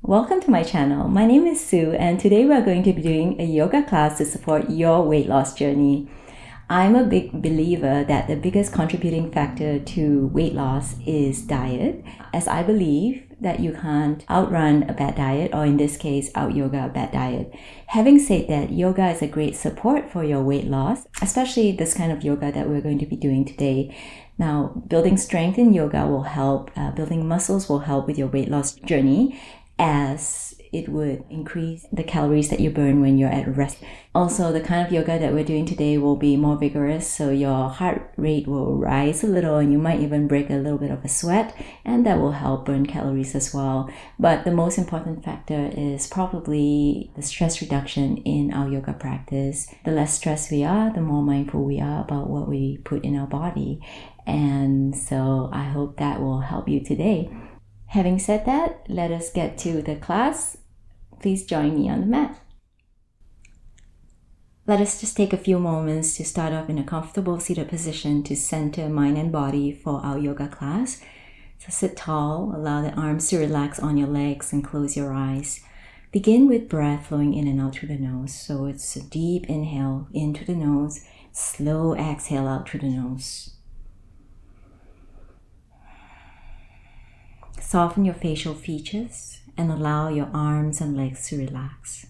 Welcome to my channel. My name is Sue and today we are going to be doing a yoga class to support your weight loss journey. I'm a big believer that the biggest contributing factor to weight loss is diet, as I believe that you can't outrun a bad diet, or in this case, out-yoga a bad diet. Having said that, yoga is a great support for your weight loss, especially this kind of yoga that we're going to be doing today. Now, building strength in yoga will help, building muscles will help with your weight loss journey, as it would increase the calories that you burn when you're at rest. Also, the kind of yoga that we're doing today will be more vigorous, so your heart rate will rise a little and you might even break a little bit of a sweat, and that will help burn calories as well. But the most important factor is probably the stress reduction in our yoga practice. The less stressed we are, the more mindful we are about what we put in our body. And so I hope that will help you today. Having said that, let us get to the class. Please join me on the mat. Let us just take a few moments to start off in a comfortable seated position to center mind and body for our yoga class. So sit tall, allow the arms to relax on your legs and close your eyes. Begin with breath flowing in and out through the nose. So it's a deep inhale into the nose, slow exhale out through the nose. Soften your facial features and allow your arms and legs to relax.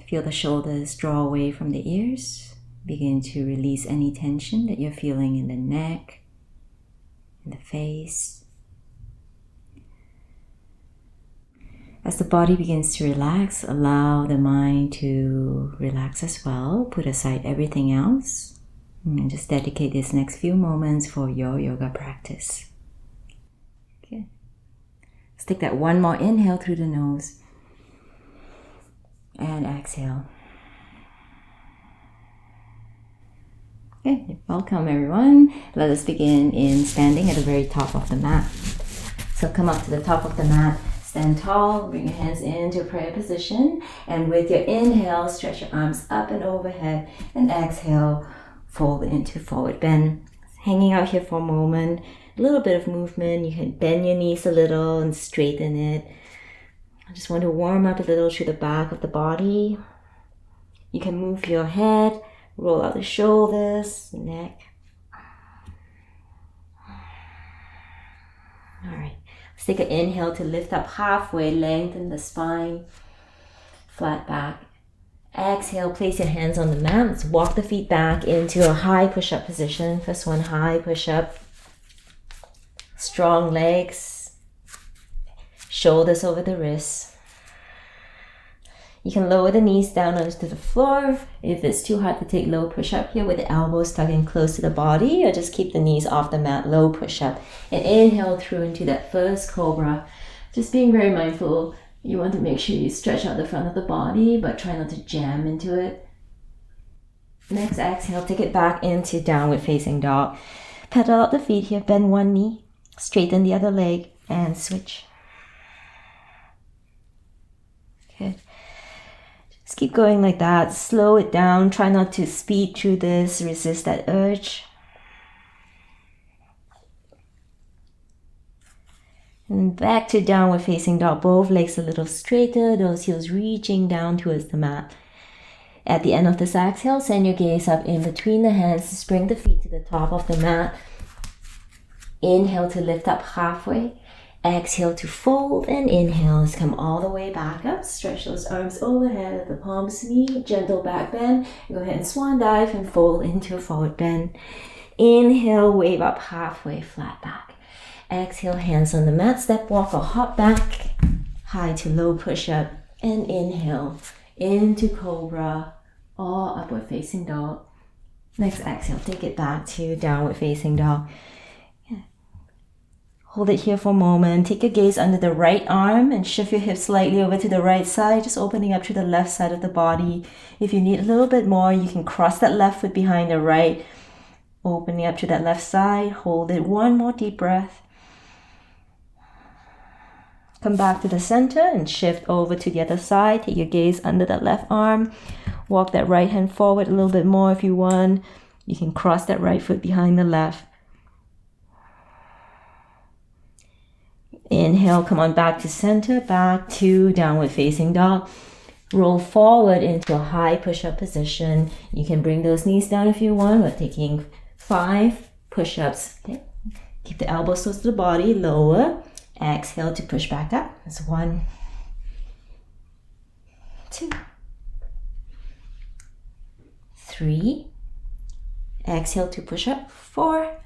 Feel the shoulders draw away from the ears. Begin to release any tension that you're feeling in the neck, in the face. As the body begins to relax, allow the mind to relax as well. Put aside everything else. And just dedicate this next few moments for your yoga practice. Okay. Let's take that one more inhale through the nose. And exhale. Okay, welcome everyone. Let us begin in standing at the very top of the mat. So come up to the top of the mat. Stand tall, bring your hands into prayer position. And with your inhale, stretch your arms up and overhead. And exhale, fold into forward bend. Hanging out here for a moment, a little bit of movement. You can bend your knees a little and straighten it. I just want to warm up a little through the back of the body. You can move your head, roll out the shoulders, the neck. All right, let's take an inhale to lift up halfway, lengthen the spine, flat back. Exhale, place your hands on the mat. Let's walk the feet back into a high push-up position. First one, high push-up. Strong legs. Shoulders over the wrists. You can lower the knees down onto the floor. If it's too hard to take low push-up here with the elbows tucked in close to the body, or just keep the knees off the mat, low push-up. And inhale through into that first cobra. Just being very mindful. You want to make sure you stretch out the front of the body, but try not to jam into it. Next exhale, take it back into downward facing dog. Pedal out the feet here, bend one knee, straighten the other leg, and switch. Good. Just keep going like that. Slow it down. Try not to speed through this. Resist that urge. And back to downward facing dog, both legs a little straighter, those heels reaching down towards the mat. At the end of this exhale, send your gaze up in between the hands, bring the feet to the top of the mat. Inhale to lift up halfway, exhale to fold, and inhale, let's come all the way back up. Stretch those arms overhead at the palms meet, gentle back bend. Go ahead and swan dive and fold into a forward bend. Inhale, wave up halfway, flat back. Exhale, hands on the mat, step walk or hop back, high to low push-up, and inhale into cobra or upward facing dog. Next exhale, take it back to downward facing dog. Yeah. Hold it here for a moment. Take your gaze under the right arm and shift your hips slightly over to the right side, just opening up to the left side of the body. If you need a little bit more, you can cross that left foot behind the right, opening up to that left side. Hold it. One more deep breath. Come back to the center and shift over to the other side. Take your gaze under that left arm. Walk that right hand forward a little bit more if you want. You can cross that right foot behind the left. Inhale, come on back to center, back to downward facing dog. Roll forward into a high push-up position. You can bring those knees down if you want. We're taking 5 push-ups. Okay. Keep the elbows close to the body, lower. Exhale to push back up. That's 1, 2, 3. Exhale to push up. 4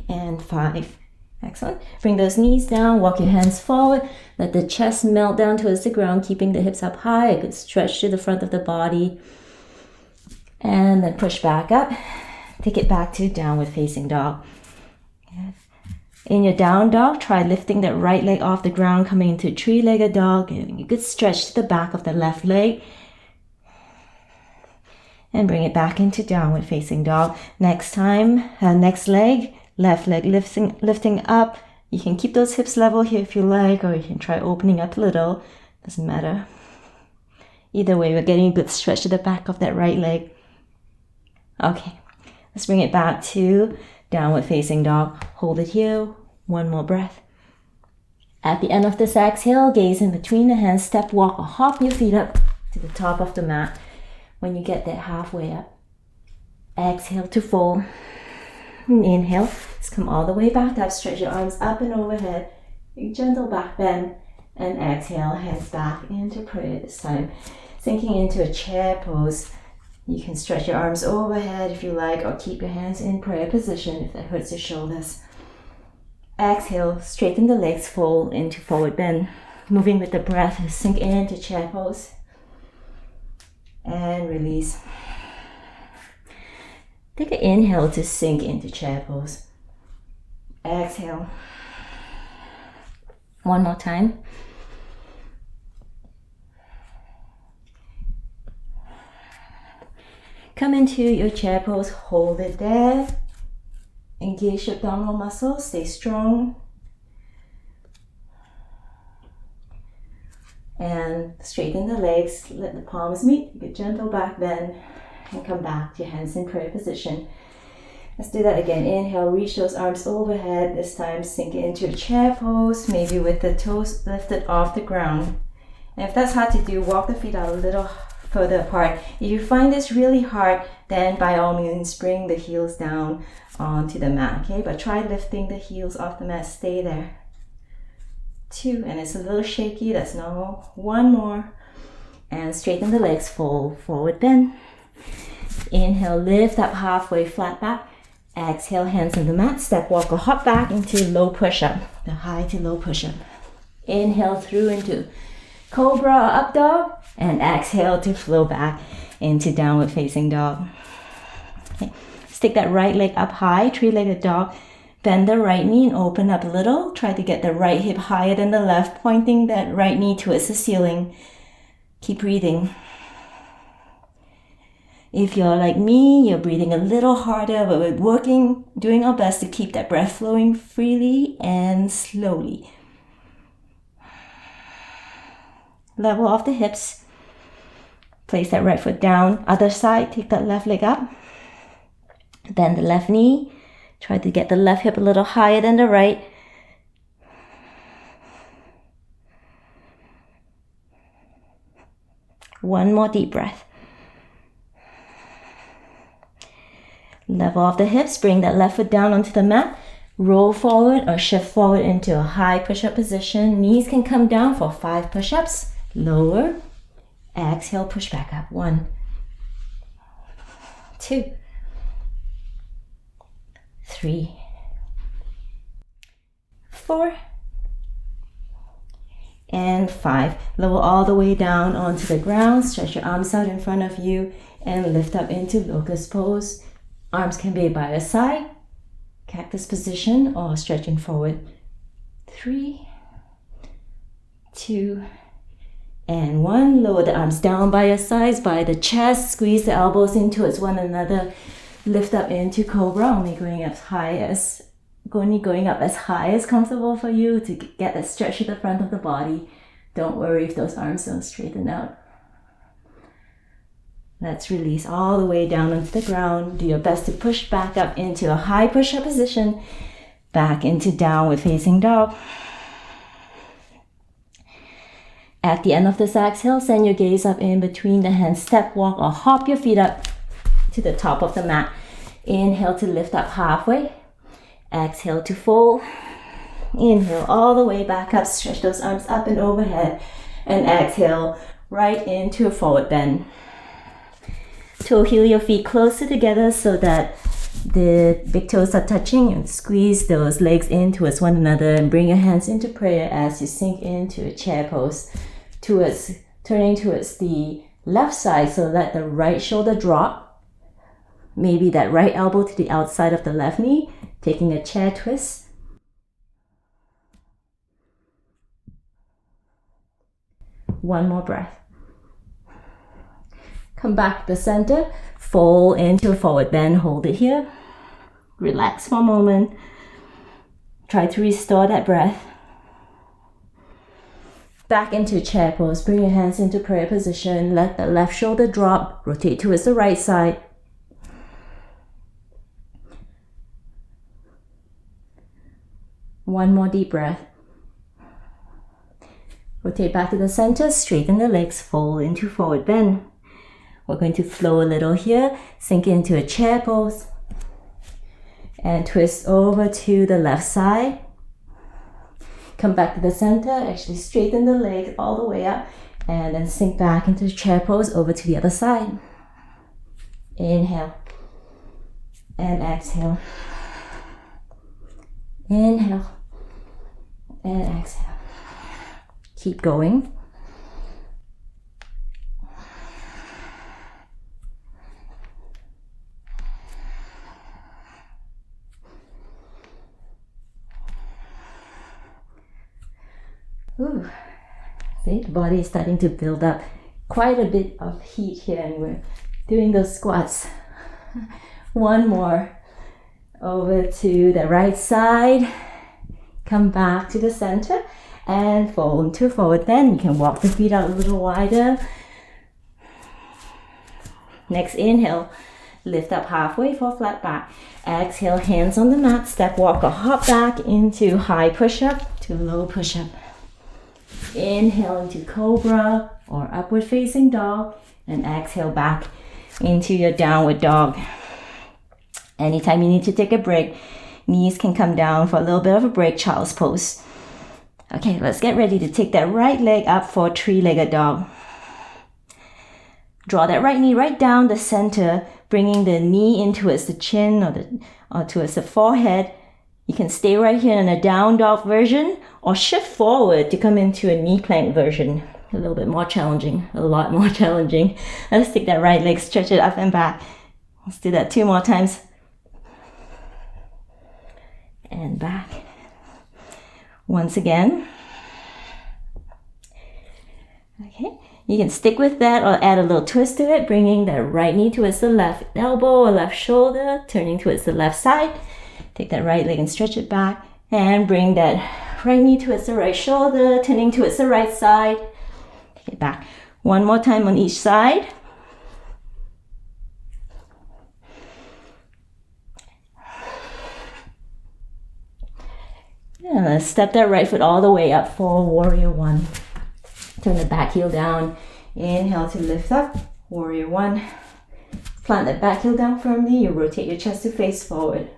and 5. Excellent. Bring those knees down, walk your hands forward, let the chest melt down towards the ground, keeping the hips up high, a good stretch to the front of the body. And then push back up. Take it back to downward facing dog. In your down dog, try lifting that right leg off the ground, coming into a 3-legged dog, giving a good stretch to the back of the left leg. And bring it back into downward facing dog. Next time, next leg. Left leg lifting up. You can keep those hips level here if you like, or you can try opening up a little. Doesn't matter. Either way, we're getting a good stretch to the back of that right leg. Okay, let's bring it back to downward facing dog. Hold it here. 1 more breath. At the end of this exhale, gaze in between the hands, step, walk, or hop your feet up to the top of the mat. When you get there halfway up, exhale to fold. Inhale, just come all the way back up, stretch your arms up and overhead, a gentle back bend, and exhale, hands back into prayer this time. Sinking into a chair pose. You can stretch your arms overhead if you like, or keep your hands in prayer position if that hurts your shoulders. Exhale, straighten the legs, fold into forward bend. Moving with the breath, sink into chair pose. And release. Take an inhale to sink into chair pose. Exhale. 1 more time. Come into your chair pose, hold it there. Engage your abdominal muscles, stay strong. And straighten the legs, let the palms meet, get gentle back bend. And come back to your hands in prayer position. Let's do that again. Inhale, reach those arms overhead. This time sink it into a chair pose, maybe with the toes lifted off the ground. And if that's hard to do, walk the feet out a little further apart. If you find this really hard, then by all means bring the heels down onto the mat, okay? But try lifting the heels off the mat, stay there. 2, and it's a little shaky, that's normal. 1 more, and straighten the legs, fold, forward bend. Inhale, lift up halfway, flat back. Exhale, hands on the mat, step, walk, or hop back into low push-up, the high to low push-up. Inhale through into cobra or up dog, and exhale to flow back into downward facing dog. Okay. Stick that right leg up high, 3-legged dog. Bend the right knee and open up a little. Try to get the right hip higher than the left, pointing that right knee towards the ceiling. Keep breathing. If you're like me, you're breathing a little harder, but we're doing our best to keep that breath flowing freely and slowly. Level off the hips. Place that right foot down. Other side, take that left leg up. Bend the left knee. Try to get the left hip a little higher than the right. One more deep breath. Level off the hips, bring that left foot down onto the mat. Roll forward or shift forward into a high push-up position. Knees can come down for 5 push-ups. Lower. Exhale, push back up. 1, 2, 3, 4, and 5. Lower all the way down onto the ground. Stretch your arms out in front of you and lift up into locust pose. Arms can be by your side, cactus position, or stretching forward. 3, 2, and 1. Lower the arms down by your sides, by the chest. Squeeze the elbows in towards one another. Lift up into cobra, only going up as high as comfortable for you to get that stretch to the front of the body. Don't worry if those arms don't straighten out. Let's release all the way down onto the ground. Do your best to push back up into a high push-up position. Back into downward facing dog. At the end of this exhale, send your gaze up in between the hands. Step, walk, or hop your feet up to the top of the mat. Inhale to lift up halfway. Exhale to fold. Inhale all the way back up. Stretch those arms up and overhead. And exhale right into a forward bend. Toe heel your feet closer together so that the big toes are touching, and squeeze those legs in towards one another and bring your hands into prayer as you sink into a chair pose, turning towards the left side so let the right shoulder drop. Maybe that right elbow to the outside of the left knee, taking a chair twist. One more breath. Come back to the center, fold into a forward bend, hold it here. Relax for a moment. Try to restore that breath. Back into chair pose, bring your hands into prayer position, let the left shoulder drop, rotate towards the right side. One more deep breath. Rotate back to the center, straighten the legs, fold into forward bend. We're going to flow a little here, sink into a chair pose, and twist over to the left side. Come back to the center, actually straighten the legs all the way up, and then sink back into chair pose over to the other side. Inhale, and exhale. Inhale, and exhale. Keep going. Ooh, see, the body is starting to build up quite a bit of heat here, and we're doing those squats. One more. Over to the right side. Come back to the center and fold into forward bend. You can walk the feet out a little wider. Next inhale, lift up halfway for flat back. Exhale, hands on the mat, step, walk, or hop back into high push-up to low push-up. Inhale into cobra or upward facing dog, and exhale back into your downward dog. Anytime you need to take a break, knees can come down for a little bit of a break, child's pose. Okay, let's get ready to take that right leg up for a three-legged dog. Draw that right knee right down the center, bringing the knee in towards the chin or towards the forehead. You can stay right here in a down dog version or shift forward to come into a knee plank version. A little bit more challenging, a lot more challenging. Let's take that right leg, stretch it up and back. Let's do that 2 more times. And back. Once again. Okay, you can stick with that or add a little twist to it, bringing that right knee towards the left elbow or left shoulder, turning towards the left side. Take that right leg and stretch it back, and bring that right knee towards the right shoulder, turning towards the right side. Take it back. One more time on each side. And let's step that right foot all the way up for warrior one. Turn the back heel down. Inhale to lift up. Warrior one. Plant the back heel down firmly. You rotate your chest to face forward.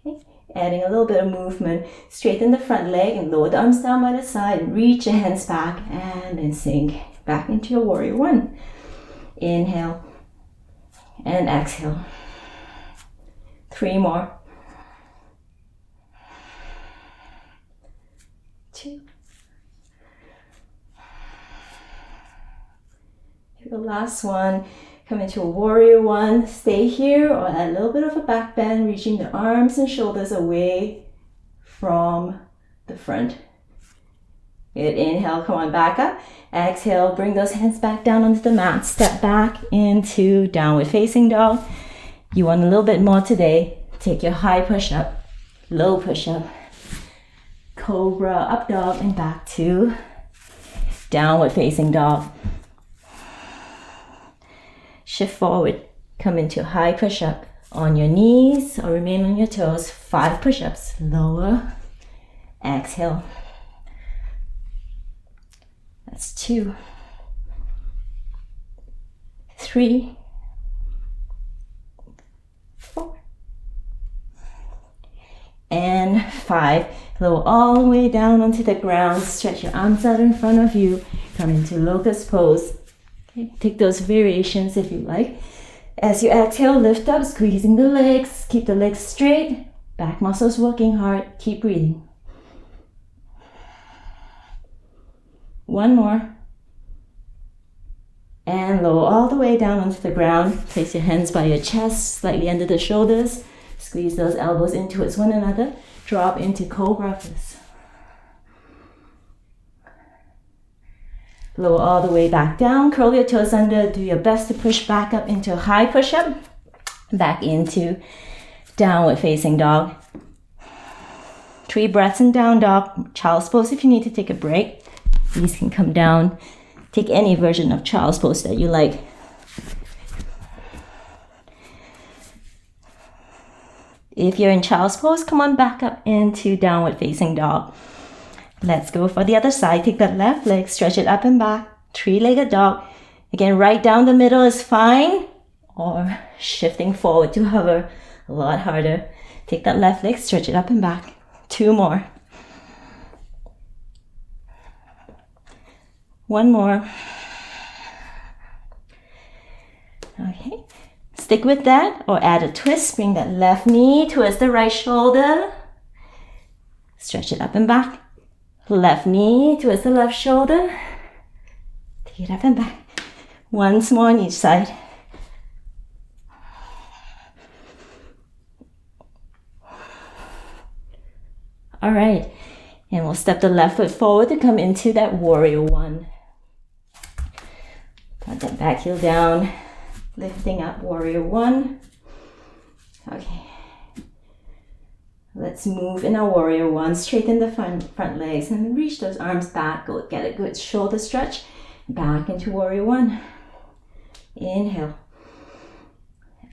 Okay. Adding a little bit of movement. Straighten the front leg and lower the arms down by the side. And reach your hands back and then sink back into your warrior one. Inhale and exhale. 3 more. 2. The last one, come into a warrior one, stay here or add a little bit of a back bend, reaching the arms and shoulders away from the front. Good, inhale, come on back up. Exhale, bring those hands back down onto the mat, step back into downward facing dog. You want a little bit more today. Take your high push-up, low push-up, cobra, up dog, and back to downward facing dog. Shift forward, come into high push-up, On your knees or remain on your toes. 5 push-ups. Lower. Exhale. That's 2, 3, 4, and 5. Lower all the way down onto the ground. Stretch your arms out in front of you. Come into locust pose. Okay, take those variations if you like. As you exhale, lift up, squeezing the legs. Keep the legs straight. Back muscles working hard. Keep breathing. 1 more. And lower all the way down onto the ground. Place your hands by your chest, slightly under the shoulders. Squeeze those elbows in towards one another. Drop into cobra pose. Lower all the way back down. Curl your toes under. Do your best to push back up into a high push-up. Back into downward facing dog. 3 breaths in down dog. Child's pose if you need to take a break. These can come down. Take any version of child's pose that you like. If you're in child's pose, come on back up into downward facing dog. Let's go for the other side. Take that left leg, stretch it up and back. 3-legged dog. Again, right down the middle is fine. Or shifting forward to hover, a lot harder. Take that left leg, stretch it up and back. 2 more. 1 more. Okay. Stick with that or add a twist. Bring that left knee towards the right shoulder. Stretch it up and back. Left knee towards the left shoulder. Take it up and back. Once more on each side. All right. And we'll step the left foot forward to come into that warrior 1. Put that back heel down. Lifting up, warrior 1. Okay. Let's move in our warrior 1. Straighten the front legs and reach those arms back. Go get a good shoulder stretch. Back into warrior 1. Inhale.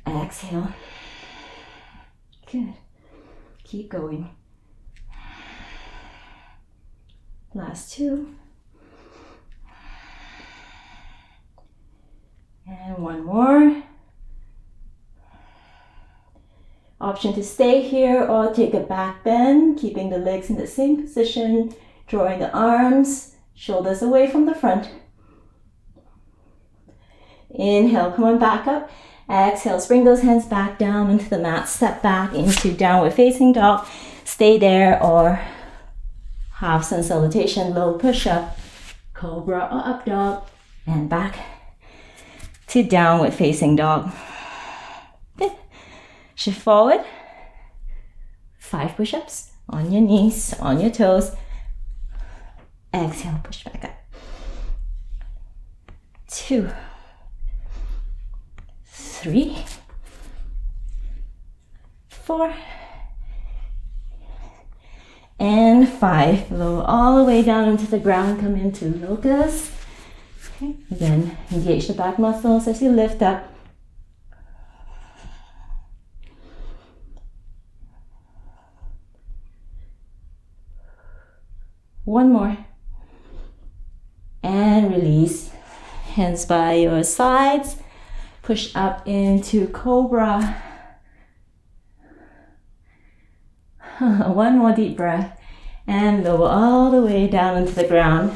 Exhale. Good. Keep going. Last 2. And 1 more. Option to stay here or take a back bend, keeping the legs in the same position, drawing the arms, shoulders away from the front. Inhale, come on back up. Exhale, bring those hands back down into the mat. Step back into downward facing dog. Stay there or half sun salutation, low push-up, cobra or up dog, and back to downward facing dog. Good. Shift forward. 5 push-ups on your knees, on your toes. Exhale, push back up. 2, 3, 4, and 5. Lower all the way down into the ground. Come into locust. Okay. Again, engage the back muscles as you lift up. One more. And release. Hands by your sides. Push up into cobra. One more deep breath. And lower all the way down into the ground.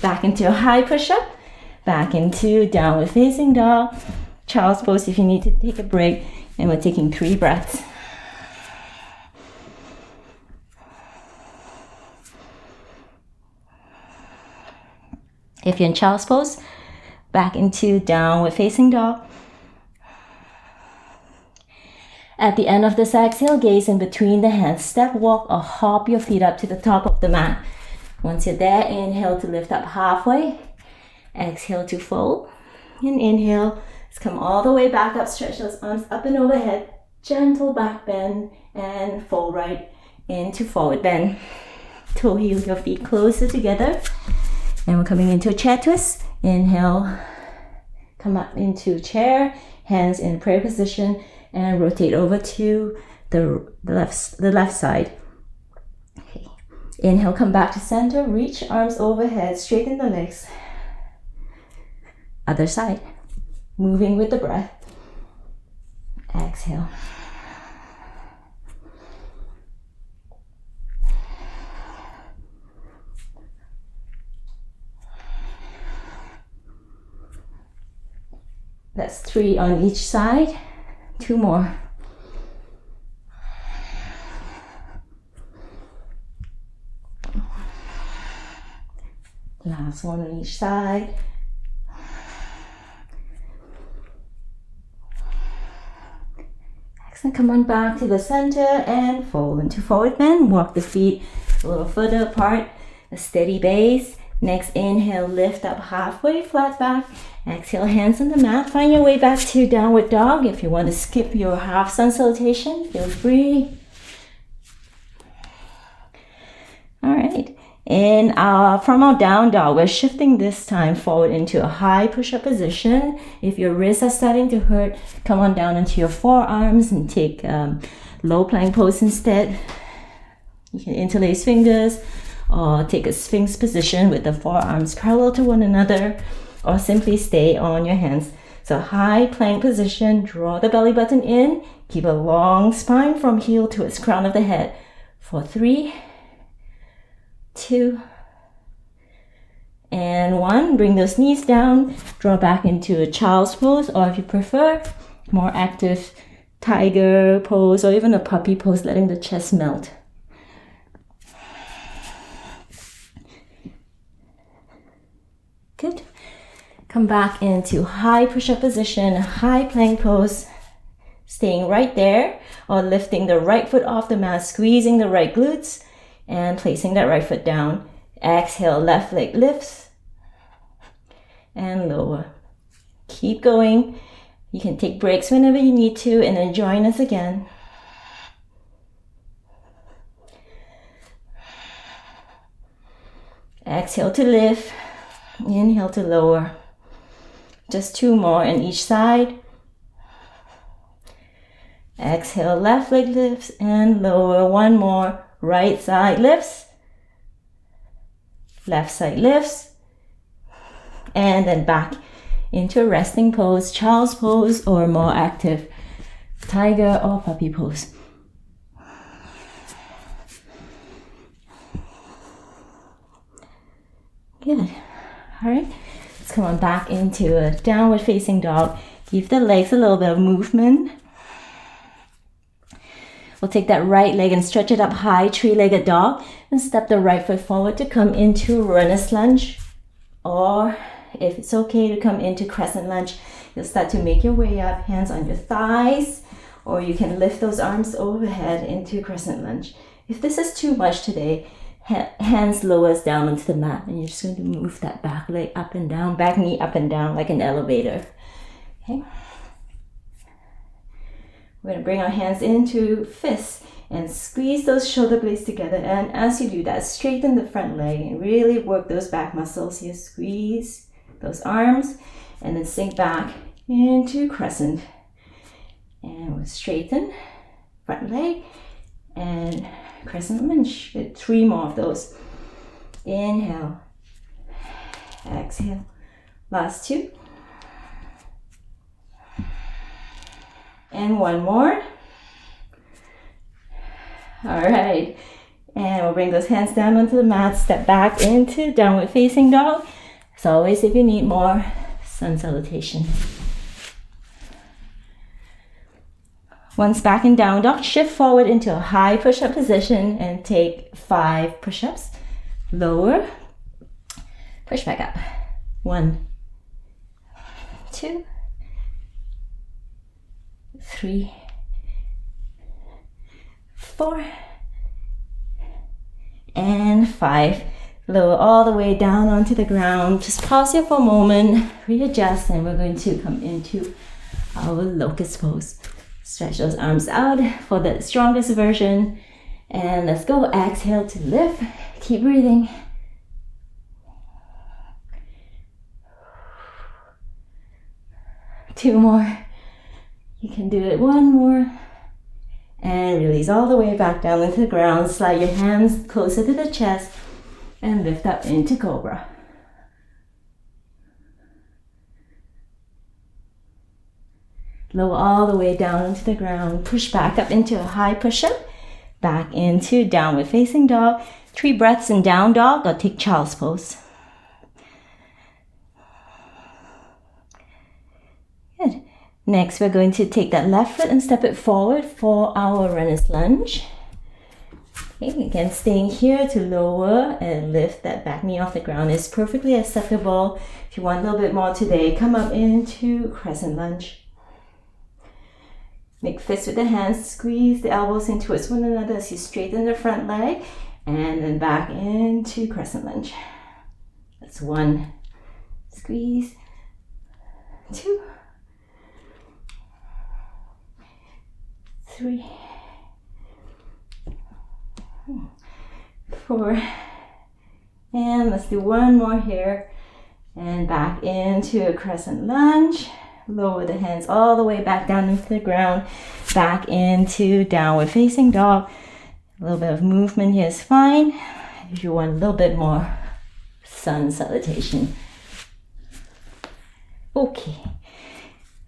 Back into a high push-up. Back into downward facing dog. Child's pose if you need to take a break. And we're taking 3 breaths. If you're in child's pose, back into downward facing dog. At the end of this exhale, gaze in between the hands. Step, walk, or hop your feet up to the top of the mat. Once you're there, inhale to lift up halfway. Exhale to fold. And inhale, let's come all the way back up. Stretch those arms up and overhead. Gentle back bend and fold right into forward bend. Toe heel your feet closer together. And we're coming into a chair twist. Inhale, come up into chair. Hands in prayer position. and rotate over to the left side. Okay. Inhale, come back to center, reach arms overhead, straighten the legs. Other side, moving with the breath. Exhale. That's 3 on each side. 2 more. Last one on each side. Excellent. Come on back to the center and fold into forward bend. Walk the feet a little further apart. A steady base. Next inhale, lift up halfway, flat back. Exhale, hands on the mat. Find your way back to downward dog. If you want to skip your half sun salutation, feel free. All right. And from our down dog, we're shifting this time forward into a high push-up position. If your wrists are starting to hurt, come on down into your forearms and take low plank pose instead. You can interlace fingers or take a sphinx position with the forearms parallel to one another, or simply stay on your hands. So high plank position, draw the belly button in, keep a long spine from heel towards crown of the head. For 3, 2, and 1. Bring those knees down, draw back into a child's pose, or if you prefer, more active tiger pose, or even a puppy pose, letting the chest melt. Good. Come back into high push-up position, high plank pose, staying right there, or lifting the right foot off the mat, squeezing the right glutes, and placing that right foot down. Exhale, left leg lifts, and lower. Keep going. You can take breaks whenever you need to, and then join us again. Exhale to lift. Inhale to lower. Just 2 more on each side. Exhale, left leg lifts and lower. 1 more. Right side lifts. Left side lifts. And then back into a resting pose, child's pose, or more active tiger or puppy pose. Good. All right, let's come on back into a downward facing dog. Give the legs a little bit of movement. We'll take that right leg and stretch it up high, 3-legged dog, and step the right foot forward to come into runner's lunge. Or if it's okay to come into crescent lunge, you'll start to make your way up, hands on your thighs, or you can lift those arms overhead into crescent lunge. If this is too much today, hands lowers down onto the mat, and you're just going to move that back leg up and down, back knee up and down like an elevator. Okay. We're going to bring our hands into fists and squeeze those shoulder blades together. And as you do that, straighten the front leg and really work those back muscles here. Squeeze those arms and then sink back into crescent. And we'll straighten front leg and crescent lunge with 3 more of those. Inhale, exhale, last 2, and 1 more. All right, and we'll bring those hands down onto the mat, step back into downward facing dog. As always, if you need more, sun salutation. Once back in down dog, shift forward into a high push-up position and take 5 push-ups. Lower, push back up. 1, 2, 3, 4, and 5. Lower all the way down onto the ground. Just pause here for a moment, readjust, and we're going to come into our locust pose. Stretch those arms out for the strongest version. And let's go. Exhale to lift. Keep breathing. Two more. You can do it one more. And release all the way back down into the ground. Slide your hands closer to the chest and lift up into Cobra. Lower all the way down into the ground. Push back up into a high push-up. Back into downward facing dog. 3 breaths in down dog or take child's pose. Good. Next, we're going to take that left foot and step it forward for our runner's lunge. Okay, again, staying here to lower and lift that back knee off the ground is perfectly acceptable. If you want a little bit more today, come up into crescent lunge. Make fists with the hands, squeeze the elbows in towards one another as you straighten the front leg, and then back into crescent lunge. That's 1. Squeeze. 2. 3, 4, and let's do one more here, and back into a crescent lunge. Lower the hands all the way back down into the ground, back into downward facing dog. A little bit of movement here is fine. If you want a little bit more, sun salutation. Okay.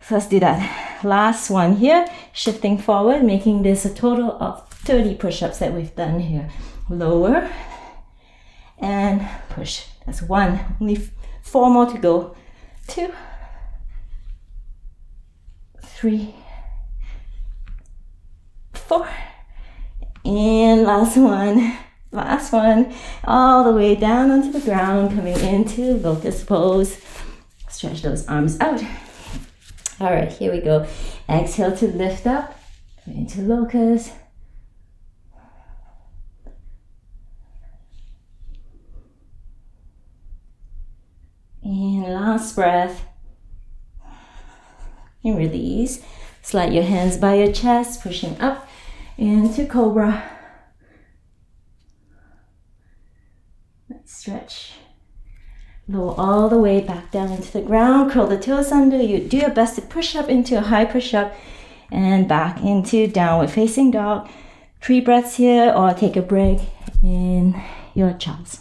So let's do that last one here, shifting forward, making this a total of 30 push-ups that we've done here. Lower and push. That's 1. Only 4 more to go. 2, 3, 4, and last one, all the way down onto the ground, coming into locust pose. Stretch those arms out. All right, here we go. Exhale to lift up into locust. And last breath. And release. Slide your hands by your chest, pushing up into Cobra. Stretch. Lower all the way back down into the ground. Curl the toes under. You do your best to push up into a high push-up and back into downward facing dog. 3 breaths here, or take a break in your child's.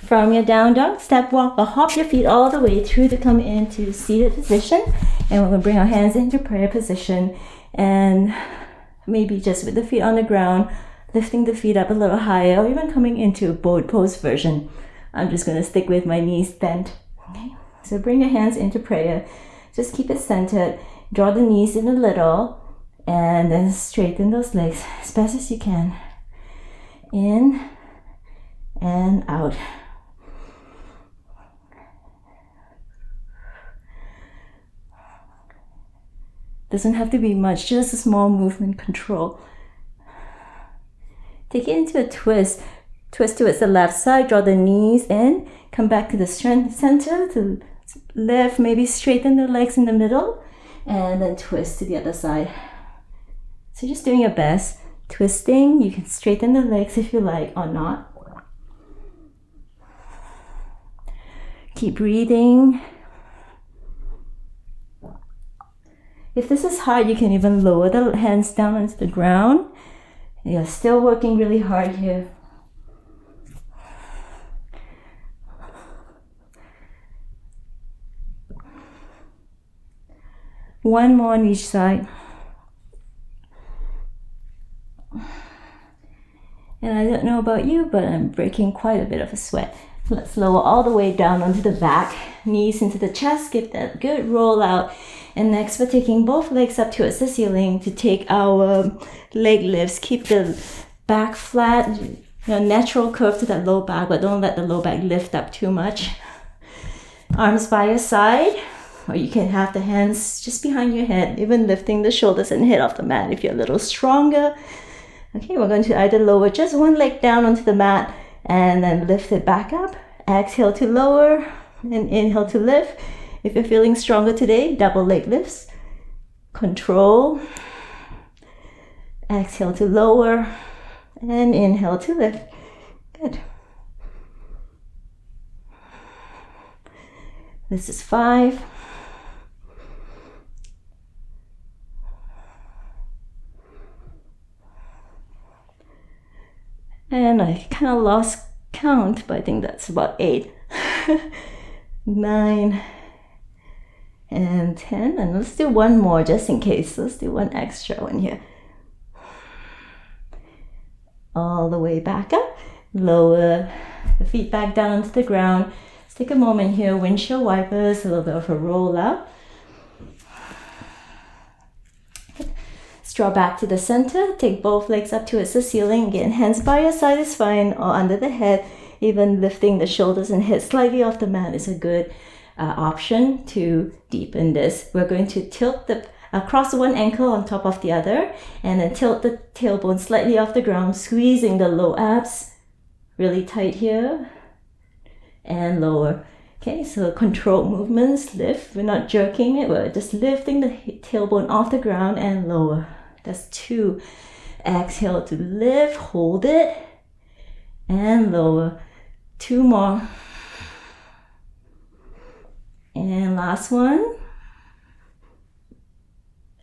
From your down dog, step, walk, or hop your feet all the way through to come into seated position. And we're going to bring our hands into prayer position, and maybe just with the feet on the ground, lifting the feet up a little higher, or even coming into a boat pose version. I'm just going to stick with my knees bent. Okay, so bring your hands into prayer. Just keep it centered. Draw the knees in a little, and then straighten those legs as best as you can. In and out. Doesn't have to be much, just a small movement control. Take it into a twist. Twist towards the left side, draw the knees in, come back to the center to lift, maybe straighten the legs in the middle, and then twist to the other side. So just doing your best. Twisting, you can straighten the legs if you like or not. Keep breathing. If this is hard, you can even lower the hands down onto the ground. You're still working really hard here. One more on each side. And I don't know about you, but I'm breaking quite a bit of a sweat. Let's lower all the way down onto the back, knees into the chest, give that good roll out. And next we're taking both legs up towards the ceiling to take our leg lifts. Keep the back flat, natural curve to that low back, but don't let the low back lift up too much. Arms by your side, or you can have the hands just behind your head, even lifting the shoulders and head off the mat if you're a little stronger. Okay, we're going to either lower just one leg down onto the mat and then lift it back up. Exhale to lower and inhale to lift. If you're feeling stronger today, double leg lifts. Control. Exhale to lower and inhale to lift. Good. This is 5. And I kind of lost count, but I think that's about 8. 9 and 10. And let's do one more just in case. Let's do one extra one here. All the way back up. Lower the feet back down onto the ground. Let's take a moment here. Windshield wipers, a little bit of a roll out. Draw back to the center. Take both legs up towards the ceiling. Again, hands by your side is fine, or under the head. Even lifting the shoulders and head slightly off the mat is a good option to deepen this. We're going to tilt cross one ankle on top of the other, and then tilt the tailbone slightly off the ground, squeezing the low abs really tight here, and lower. Okay, so controlled movements, lift. We're not jerking it, we're just lifting the tailbone off the ground and lower. That's 2. Exhale to lift, hold it, and lower. 2 more. And last one.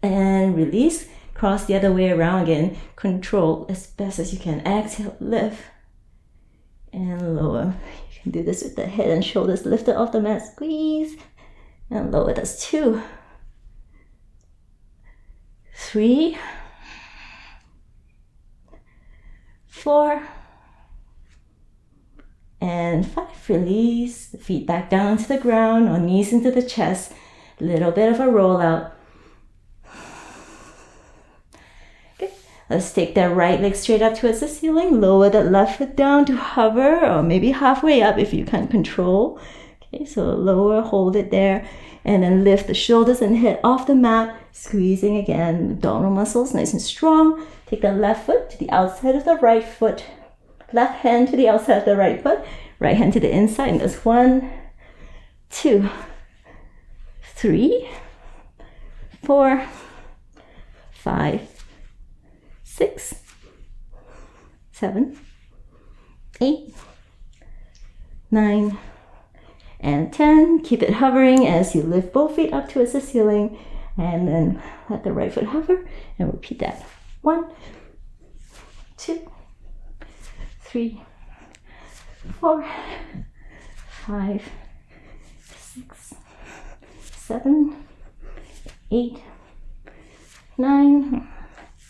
And release. Cross the other way around again. Control as best as you can. Exhale, lift, and lower. You can do this with the head and shoulders lifted off the mat. Squeeze, and lower. That's 2. 3, 4, and 5. Release the feet back down onto the ground or knees into the chest. Little bit of a roll out. Good. Let's take that right leg straight up towards the ceiling. Lower that left foot down to hover, or maybe halfway up if you can control. Okay, so lower, hold it there, and then lift the shoulders and head off the mat. Squeezing again, abdominal muscles nice and strong. Take the left foot to the outside of the right foot. Left hand to the outside of the right foot. Right hand to the inside. And that's 1, 2, 3, 4, 5, 6, 7, 8, 9, and 10. Keep it hovering as you lift both feet up towards the ceiling, and then let the right foot hover, and repeat that. 1, 2, 3, 4, 5, 6, 7, 8, 9,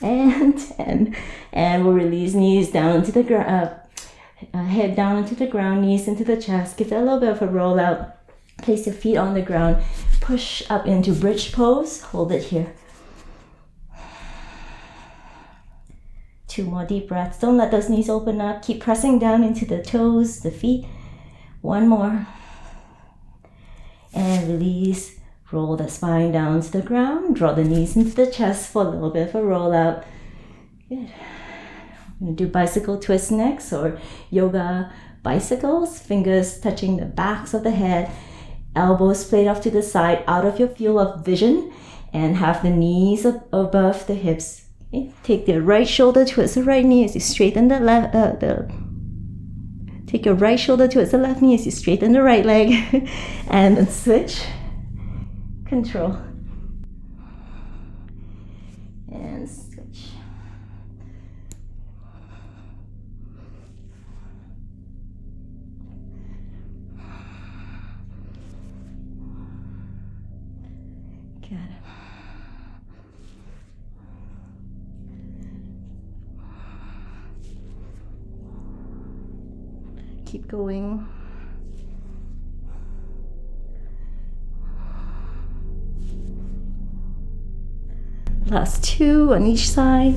and 10. And we'll release knees down into the ground, head down into the ground, knees into the chest. Give that a little bit of a roll out. Place your feet on the ground. Push up into bridge pose. Hold it here. 2 more deep breaths. Don't let those knees open up. Keep pressing down into the toes, the feet. 1 more. And release. Roll the spine down to the ground. Draw the knees into the chest for a little bit of a roll out. Good. We're going to do bicycle twists next, or yoga bicycles. Fingers touching the backs of the head. Elbows splayed off to the side, out of your field of vision, and have the knees above the hips. Okay. Take the right shoulder towards the right knee as you straighten the left. Take your right shoulder towards the left knee as you straighten the right leg, and then switch. Control. And switch. Good. Keep going. Last 2 on each side.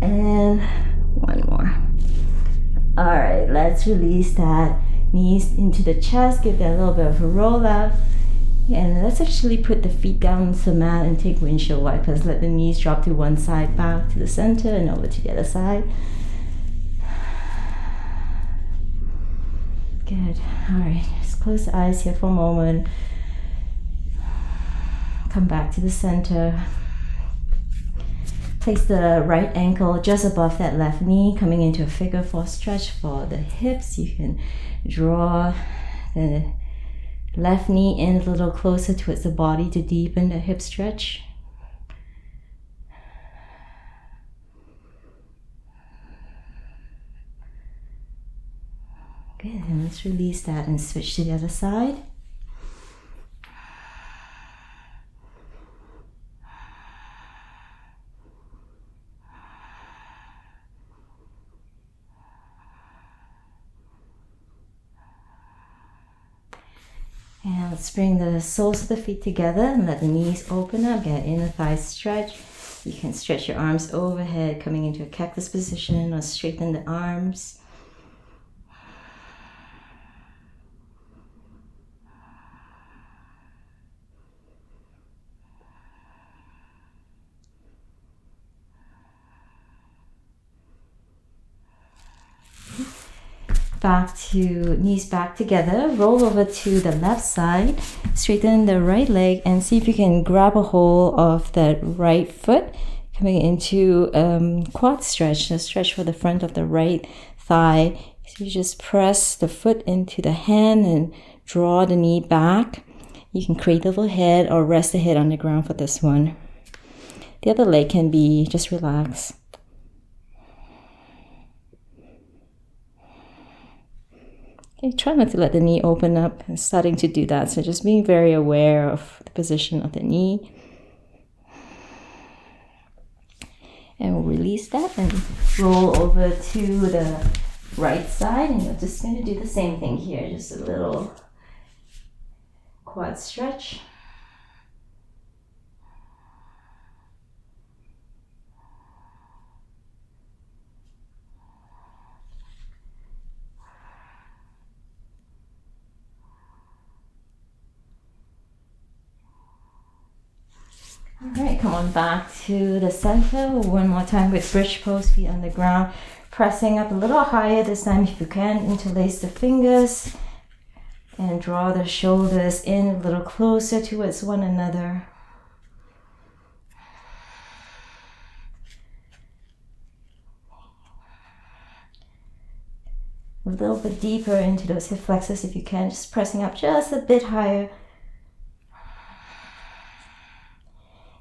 And 1 more. All right, let's release that. Knees into the chest. Give that a little bit of a roll out. And let's actually put the feet down on the mat and take windshield wipers. Let the knees drop to one side, back to the center, and over to the other side. Good. All right, just close the eyes here for a moment. Come back to the center. Place the right ankle just above that left knee, coming into a figure 4 stretch for the hips. You can draw the Left knee in a little closer towards the body to deepen the hip stretch. Good, and let's release that and switch to the other side. And let's bring the soles of the feet together and let the knees open up, get inner thigh stretch. You can stretch your arms overhead, coming into a cactus position, or straighten the arms. Back to knees back together, roll over to the left side, straighten the right leg, and see if you can grab a hold of that right foot, coming into quad stretch, a stretch for the front of the right thigh. So you just press the foot into the hand and draw the knee back. You can cradle the head or rest the head on the ground for this one. The other leg can be just relax. Okay, try not to let the knee open up. I'm starting to do that, so just being very aware of the position of the knee. And we'll release that and roll over to the right side. And you're just going to do the same thing here, just a little quad stretch. Alright, come on back to the center. One more time with bridge pose, feet on the ground. Pressing up a little higher this time if you can. Interlace the fingers and draw the shoulders in a little closer towards one another. A little bit deeper into those hip flexors if you can. Just pressing up just a bit higher.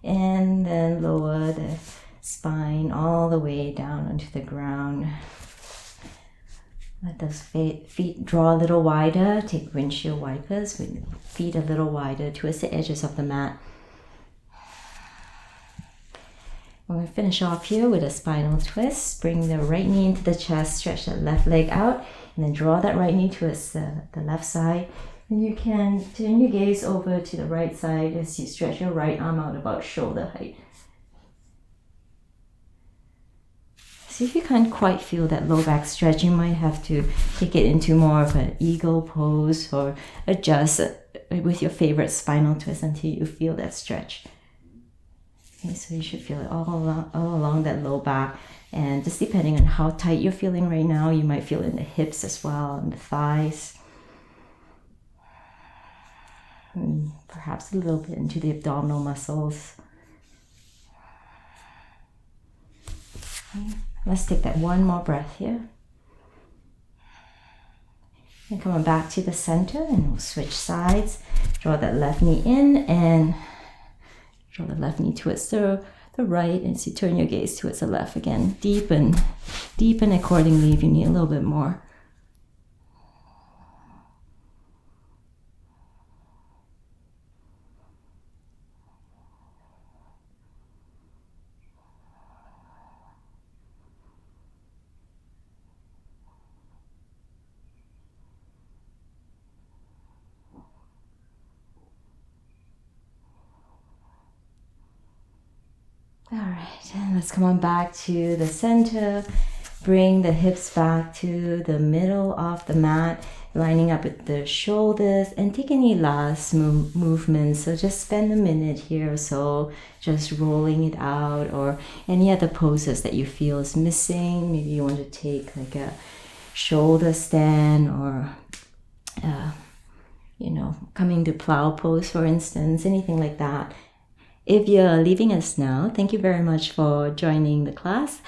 And then lower the spine all the way down onto the ground. Let those feet draw a little wider. Take windshield wipers with feet a little wider towards the edges of the mat. We're going to finish off here with a spinal twist. Bring the right knee into the chest, stretch that left leg out, and then draw that right knee towards the left side. And you can turn your gaze over to the right side as you stretch your right arm out about shoulder height. See if you can't quite feel that low back stretch, you might have to take it into more of an eagle pose or adjust with your favorite spinal twist until you feel that stretch. Okay, so you should feel it all along that low back. And just depending on how tight you're feeling right now, you might feel it in the hips as well, and the thighs. And perhaps a little bit into the abdominal muscles. Let's take that one more breath here. And coming back to the center, and we'll switch sides. Draw that left knee in and draw the left knee towards the right, and so you turn your gaze towards the left again. Deepen accordingly if you need a little bit more. Alright, and let's come on back to the center. Bring the hips back to the middle of the mat, lining up with the shoulders, and take any last movements. So just spend a minute here or so, just rolling it out, or any other poses that you feel is missing. Maybe you want to take like a shoulder stand, or coming to plow pose, for instance, anything like that. If you're leaving us now, thank you very much for joining the class.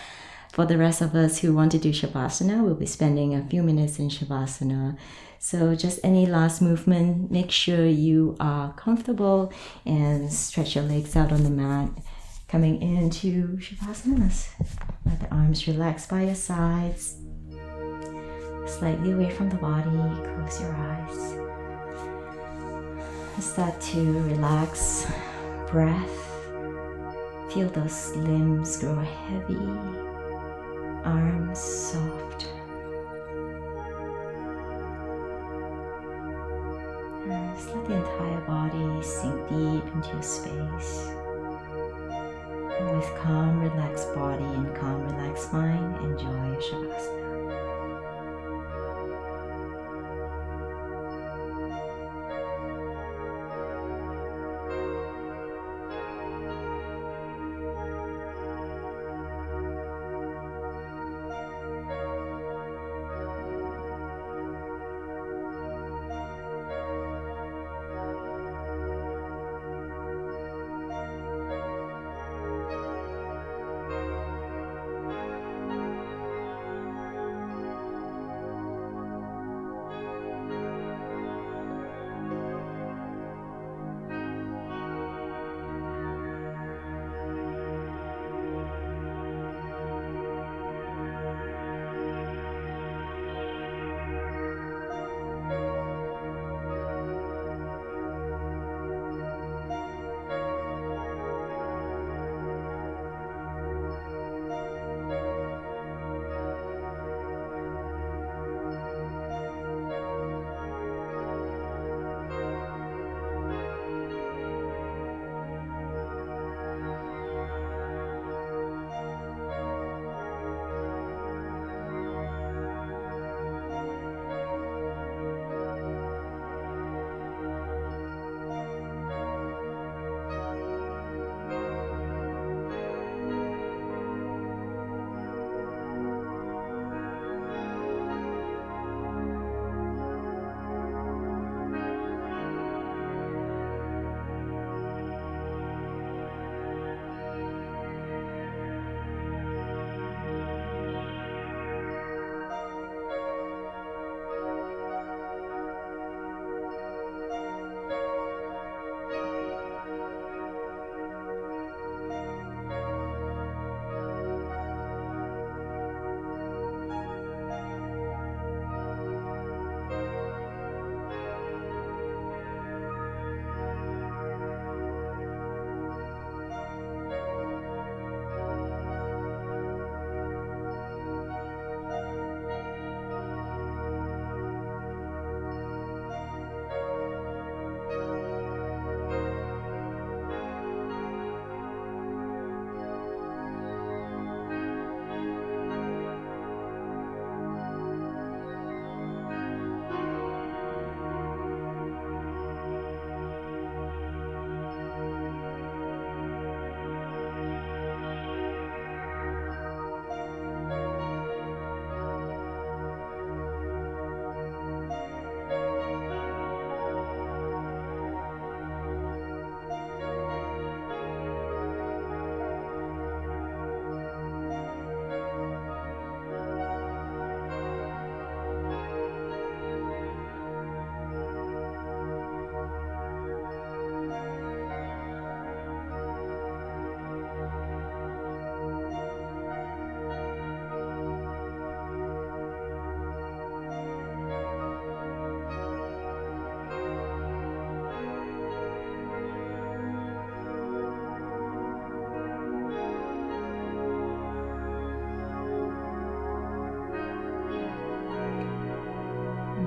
For the rest of us who want to do Shavasana, we'll be spending a few minutes in Shavasana. So just any last movement, make sure you are comfortable and stretch your legs out on the mat. Coming into Shavasana, let the arms relax by your sides. Slightly away from the body, close your eyes. Start to relax, breath. Feel those limbs grow heavy, arms soft. And just let the entire body sink deep into your space. And with calm, relaxed body and calm, relaxed mind, enjoy your Shavasana.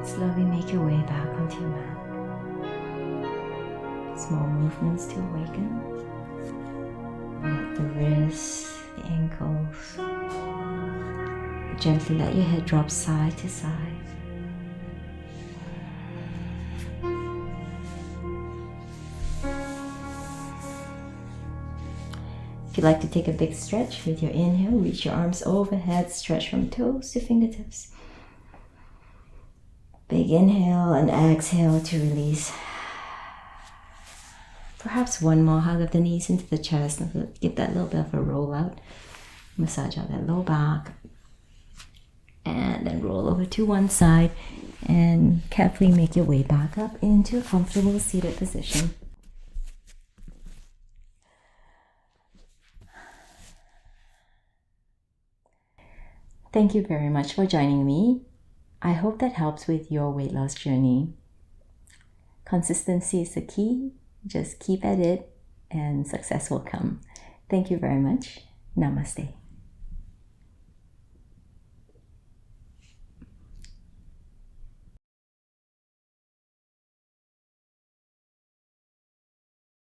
Slowly make your way back onto your mat. Small movements to awaken. Let the wrists, the ankles. Gently let your head drop side to side. If you'd like to take a big stretch with your inhale, reach your arms overhead, stretch from toes to fingertips. Big inhale and exhale to release. Perhaps one more hug of the knees into the chest. Give that little bit of a roll out. Massage out that low back. And then roll over to one side and carefully make your way back up into a comfortable seated position. Thank you very much for joining me. I hope that helps with your weight loss journey. Consistency is the key. Just keep at it and success will come. Thank you very much. Namaste.